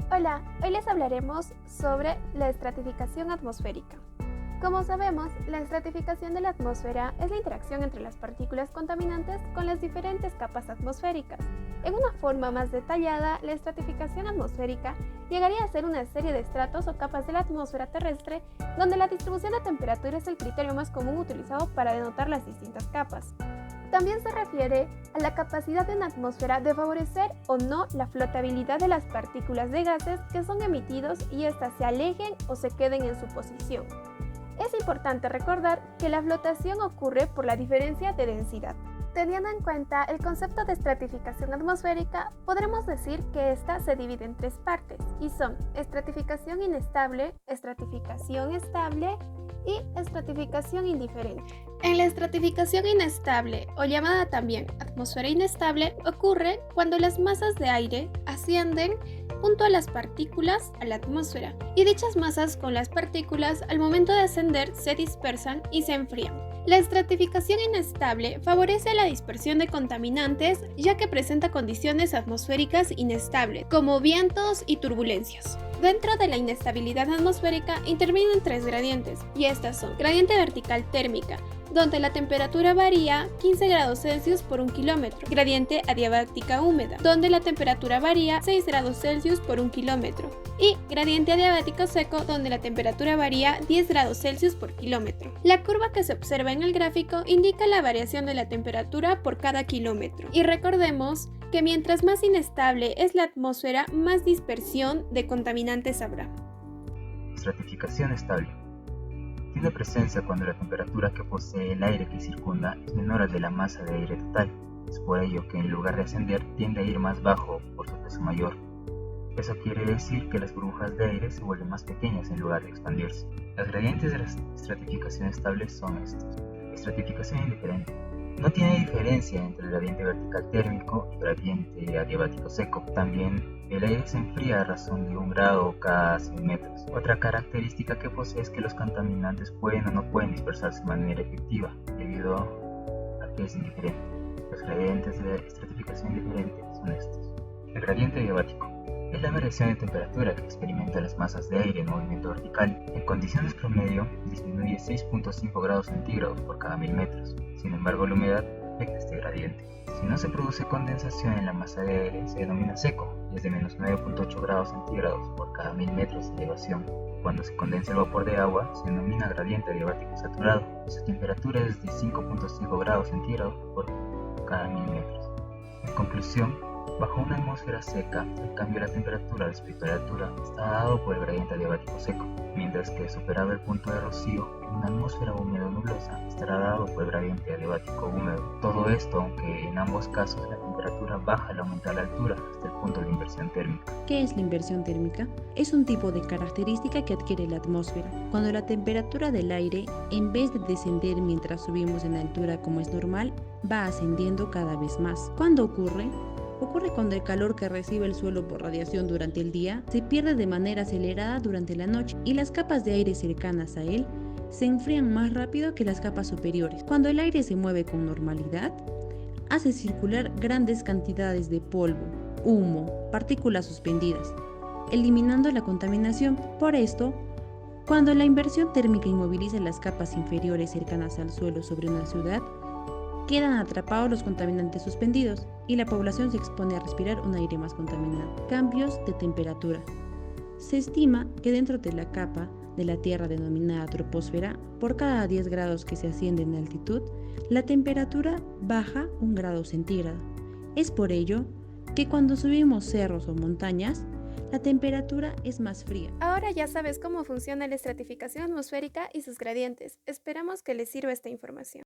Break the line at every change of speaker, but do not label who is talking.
Hola, hoy les hablaremos sobre la estratificación atmosférica. Como sabemos, la estratificación de la atmósfera es la interacción entre las partículas contaminantes con las diferentes capas atmosféricas. En una forma más detallada, la estratificación atmosférica llegaría a ser una serie de estratos o capas de la atmósfera terrestre donde la distribución de temperatura es el criterio más común utilizado para denotar las distintas capas. También se refiere a la capacidad de una atmósfera de favorecer o no la flotabilidad de las partículas de gases que son emitidos y éstas se alejen o se queden en su posición. Es importante recordar que la flotación ocurre por la diferencia de densidad. Teniendo en cuenta el concepto de estratificación atmosférica, podremos decir que esta se divide en tres partes y son estratificación inestable, estratificación estable y estratificación indiferente. En la estratificación inestable, o llamada también atmósfera inestable, ocurre cuando las masas de aire ascienden junto a las partículas a la atmósfera, y dichas masas con las partículas al momento de ascender se dispersan y se enfrían. La estratificación inestable favorece la dispersión de contaminantes ya que presenta condiciones atmosféricas inestables, como vientos y turbulencias. Dentro de la inestabilidad atmosférica intervienen tres gradientes, y estas son gradiente vertical térmica, donde la temperatura varía 15 grados Celsius por 1 kilómetro, gradiente adiabática húmeda, donde la temperatura varía 6 grados Celsius por 1 kilómetro, y gradiente adiabático seco, donde la temperatura varía 10 grados Celsius por kilómetro. La curva que se observa en el gráfico indica la variación de la temperatura por cada kilómetro. Y recordemos que mientras más inestable es la atmósfera, más dispersión de contaminantes habrá.
Estratificación estable. Tiene presencia cuando la temperatura que posee el aire que circunda es menor a la de la masa de aire total. Es por ello que en lugar de ascender tiende a ir más bajo por su peso mayor. Eso quiere decir que las burbujas de aire se vuelven más pequeñas en lugar de expandirse. Los gradientes de la estratificación estable son estos. Estratificación indiferente. No tiene diferencia entre el gradiente vertical térmico y el gradiente adiabático seco. También el aire se enfría a razón de 1 grado cada 100 metros. Otra característica que posee es que los contaminantes pueden o no pueden dispersarse de manera efectiva, debido a que es indiferente. Los gradientes de estratificación indiferente son estos. El gradiente adiabático es la variación de temperatura que experimentan las masas de aire en movimiento vertical. En condiciones promedio, disminuye 6.5 grados centígrados por cada 1000 metros. Sin embargo, la humedad afecta este gradiente. Si no se produce condensación en la masa de aire, se denomina seco y es de menos 9.8 grados centígrados por cada 1000 metros de elevación. Cuando se condensa el vapor de agua, se denomina gradiente adiabático saturado y su temperatura es de 5.5 grados centígrados por cada 1000 metros. En conclusión, bajo una atmósfera seca, el cambio de la temperatura respecto a la altura está dado por el gradiente adiabático seco, mientras que superado el punto de rocío, en una atmósfera húmeda o nublosa estará dado por el gradiente adiabático húmedo. Todo esto, aunque en ambos casos la temperatura baja al aumentar la altura hasta el punto de inversión térmica.
¿Qué es la inversión térmica? Es un tipo de característica que adquiere la atmósfera cuando la temperatura del aire, en vez de descender mientras subimos en altura como es normal, va ascendiendo cada vez más. ¿Cuándo ocurre? Ocurre cuando el calor que recibe el suelo por radiación durante el día se pierde de manera acelerada durante la noche y las capas de aire cercanas a él se enfrían más rápido que las capas superiores. Cuando el aire se mueve con normalidad, hace circular grandes cantidades de polvo, humo, partículas suspendidas, eliminando la contaminación. Por esto, cuando la inversión térmica inmoviliza las capas inferiores cercanas al suelo sobre una ciudad, quedan atrapados los contaminantes suspendidos y la población se expone a respirar un aire más contaminado. Cambios de temperatura. Se estima que dentro de la capa de la Tierra denominada troposfera, por cada 10 grados que se asciende en altitud, la temperatura baja 1 grado centígrado. Es por ello que cuando subimos cerros o montañas, la temperatura es más fría.
Ahora ya sabes cómo funciona la estratificación atmosférica y sus gradientes. Esperamos que les sirva esta información.